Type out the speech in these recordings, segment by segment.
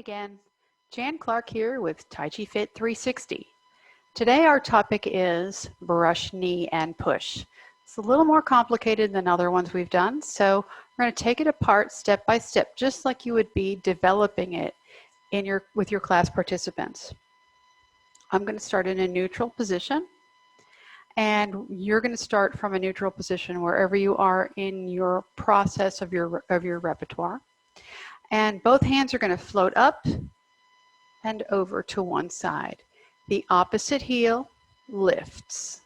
again, Jan Clark here with Tai Chi Fit 360. Today our topic is brush, knee, and push. It's a little more complicated than other ones we've done, so we're going to take it apart step by step, just like you would be developing it with your class participants. I'm going to start in a neutral position, and you're going to start from a neutral position wherever you are in your process of your repertoire. And both hands are going to float up and over to one side. The opposite heel lifts.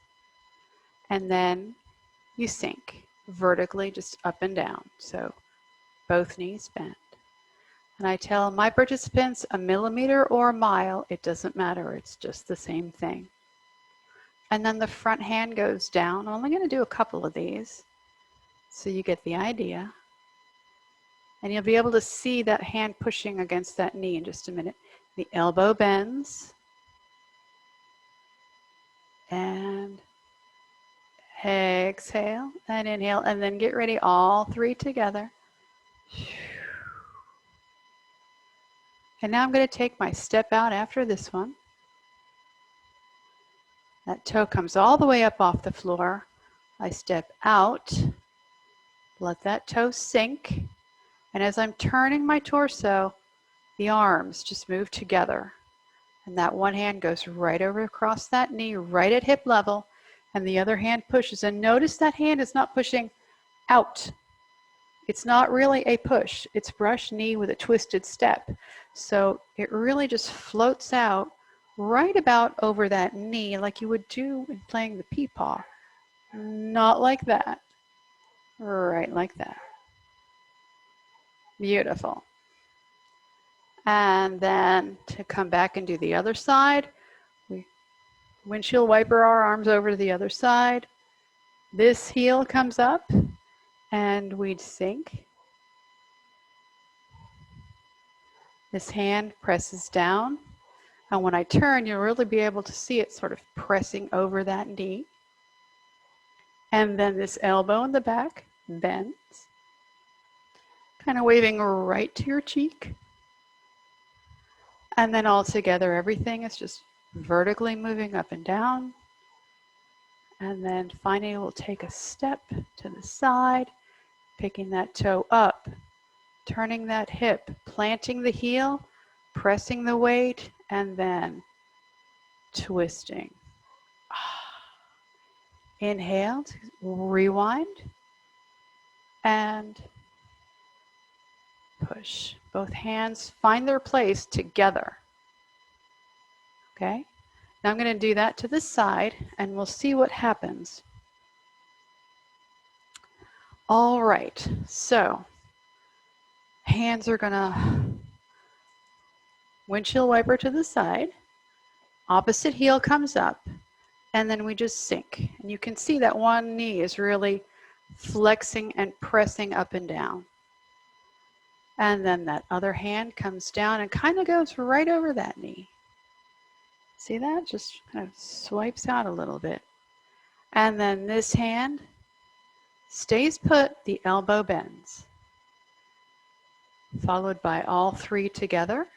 And then you sink vertically, just up and down. So both knees bend. And I tell my participants a millimeter or a mile, it doesn't matter. It's just the same thing. And then the front hand goes down. I'm only going to do a couple of these so you get the idea. And you'll be able to see that hand pushing against that knee in just a minute. The elbow bends. And exhale and inhale. And then get ready, all three together. And now I'm going to take my step out after this one. That toe comes all the way up off the floor. I step out. Let that toe sink. And as I'm turning my torso, the arms just move together. And that one hand goes right over across that knee, right at hip level, and the other hand pushes. And notice that hand is not pushing out. It's not really a push. It's brush knee with a twisted step. So it really just floats out right about over that knee like you would do in playing the peepaw. Not like that. Right like that. Beautiful. And then to come back and do the other side, we windshield wiper our arms over to the other side. This heel comes up and we'd sink. This hand presses down. And when I turn, you'll really be able to see it sort of pressing over that knee. And then this elbow in the back bends. Kind of waving right to your cheek. And then all together, everything is just vertically moving up and down. And then finally, we'll take a step to the side, picking that toe up, turning that hip, planting the heel, pressing the weight, and then twisting. Inhale, rewind, and push. Both hands find their place together. Okay? Now I'm going to do that to the side and we'll see what happens. All right. So hands are going to windshield wiper to the side. Opposite heel comes up and then we just sink. And you can see that one knee is really flexing and pressing up and down. And then that other hand comes down and kind of goes right over that knee. See that? Just kind of swipes out a little bit. And then this hand stays put, the elbow bends. Followed by all three together.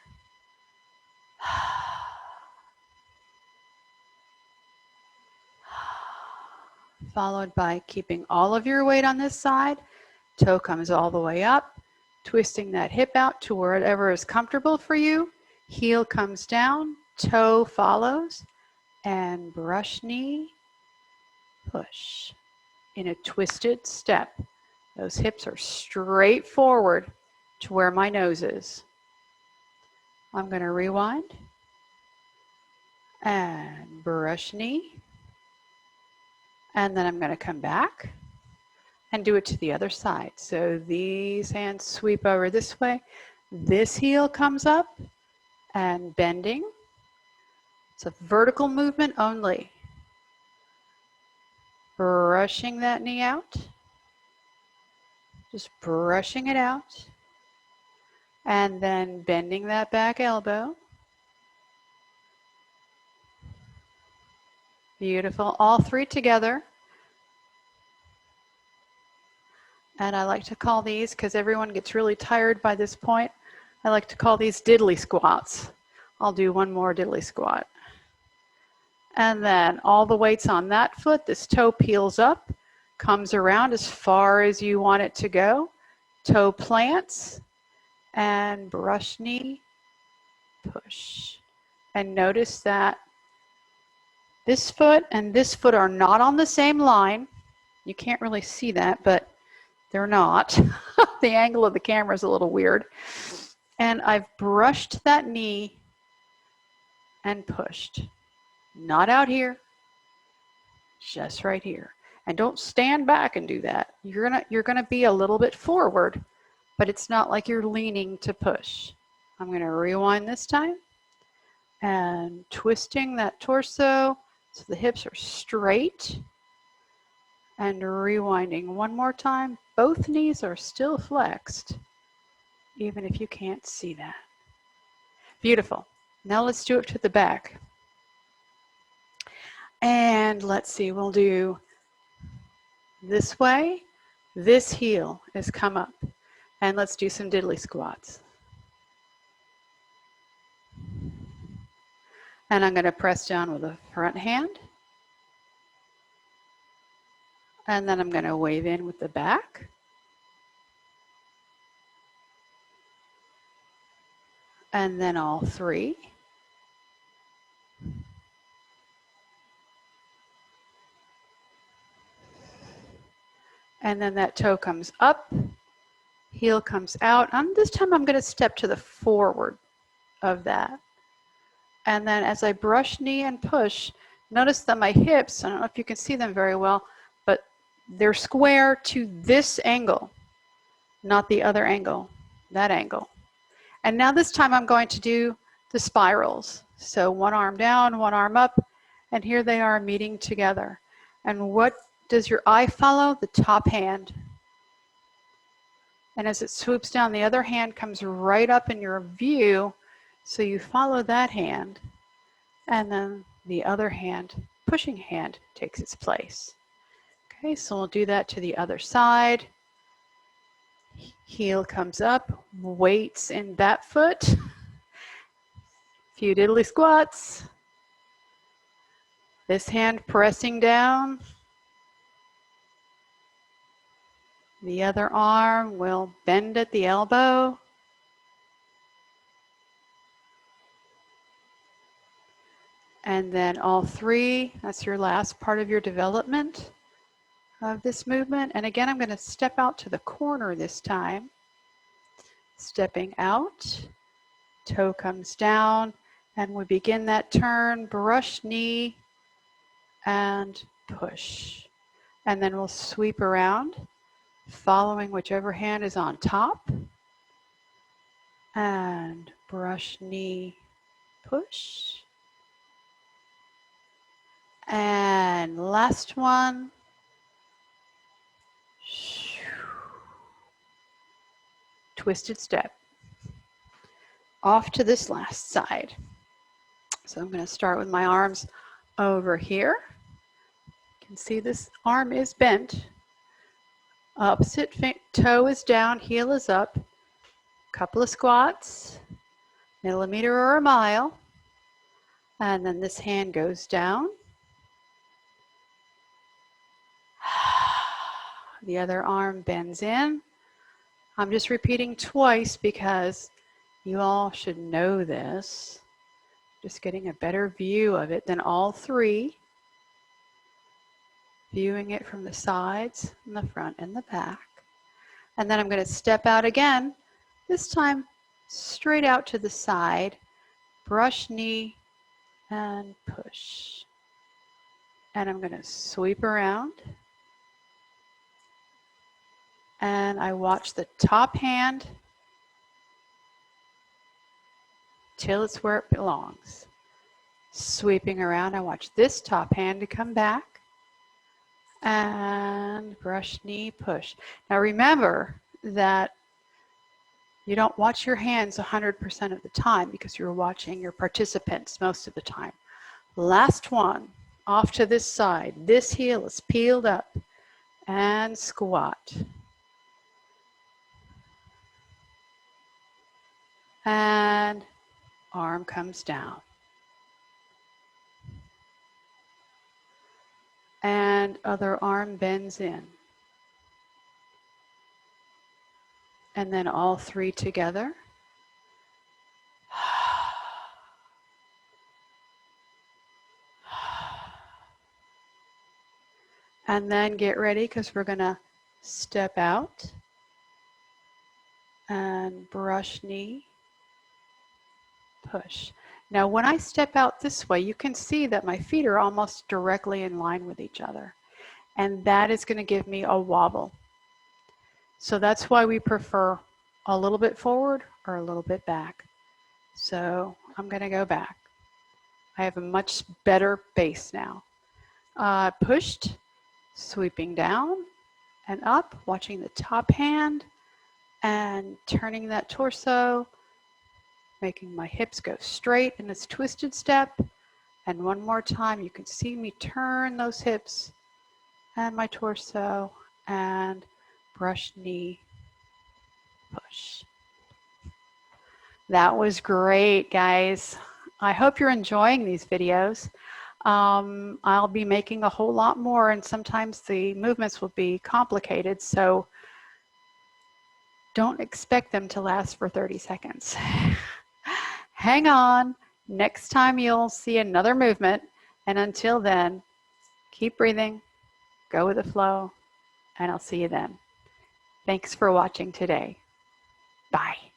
Followed by keeping all of your weight on this side. Toe comes all the way up. Twisting that hip out to wherever is comfortable for you. Heel comes down, toe follows, and brush knee, push. In a twisted step. Those hips are straight forward to where my nose is. I'm going to rewind. And brush knee. And then I'm going to come back. And do it to the other side. So these hands sweep over this way. This heel comes up and bending. It's a vertical movement only. Brushing that knee out. Just brushing it out. And then bending that back elbow. Beautiful. All three together. And I like to call these, because everyone gets really tired by this point, I like to call these diddly squats. I'll do one more diddly squat. And then all the weight's on that foot. This toe peels up, comes around as far as you want it to go. Toe plants and brush knee, push. And notice that this foot and this foot are not on the same line. You can't really see that, but they're not. The angle of the camera is a little weird. And I've brushed that knee and pushed. Not out here, just right here. And don't stand back and do that. You're gonna be a little bit forward, but it's not like you're leaning to push. I'm gonna rewind this time and twisting that torso so the hips are straight, and rewinding one more time. Both knees are still flexed, even if you can't see that. Beautiful. Now let's do it to the back. And let's see, we'll do this way. This heel is come up. And let's do some diddly squats. And I'm going to press down with the front hand. And then I'm going to wave in with the back. And then all three. And then that toe comes up, heel comes out. This time I'm going to step to the forward of that. And then as I brush knee and push, notice that my hips, I don't know if you can see them very well, but they're square to this angle, not the other angle, that angle. And now this time I'm going to do the spirals. So one arm down, one arm up, and here they are meeting together. And what does your eye follow? The top hand. And as it swoops down, the other hand comes right up in your view. So you follow that hand, and then the other hand, pushing hand, takes its place. Okay, so we'll do that to the other side. Heel comes up, weights in that foot. Few diddly squats. This hand pressing down. The other arm will bend at the elbow. And then all three, that's your last part of your development of this movement. And again, I'm going to step out to the corner this time. Stepping out, toe comes down, and we begin that turn, brush knee, and push. And then we'll sweep around, following whichever hand is on top. And brush knee, push. And last one. Twisted step. Off to this last side. So I'm going to start with my arms over here. You can see this arm is bent. Opposite toe is down, heel is up. Couple of squats, millimeter or a mile. And then this hand goes down. The other arm bends in. I'm just repeating twice because you all should know this. Just getting a better view of it than all three. Viewing it from the sides and the front and the back. And then I'm going to step out again, this time straight out to the side, brush knee and push. And I'm going to sweep around. And I watch the top hand till it's where it belongs. Sweeping around, I watch this top hand to come back. And brush knee, push. Now remember that you don't watch your hands 100% of the time because you're watching your participants most of the time. Last one, off to this side. This heel is peeled up and squat. and arm comes down. And other arm bends in. And then all three together. And then get ready because we're going to step out and brush knee, push. Now when I step out this way, you can see that my feet are almost directly in line with each other. And that is going to give me a wobble. So that's why we prefer a little bit forward or a little bit back. So I'm going to go back. I have a much better base now. Pushed, sweeping down and up, watching the top hand and turning that torso, making my hips go straight in this twisted step. And one more time, you can see me turn those hips and my torso and brush knee, push. That was great, guys. I hope you're enjoying these videos. I'll be making a whole lot more, and sometimes the movements will be complicated, so don't expect them to last for 30 seconds. Hang on. Next time you'll see another movement, and until then, keep breathing, go with the flow, and I'll see you then. Thanks for watching today. Bye.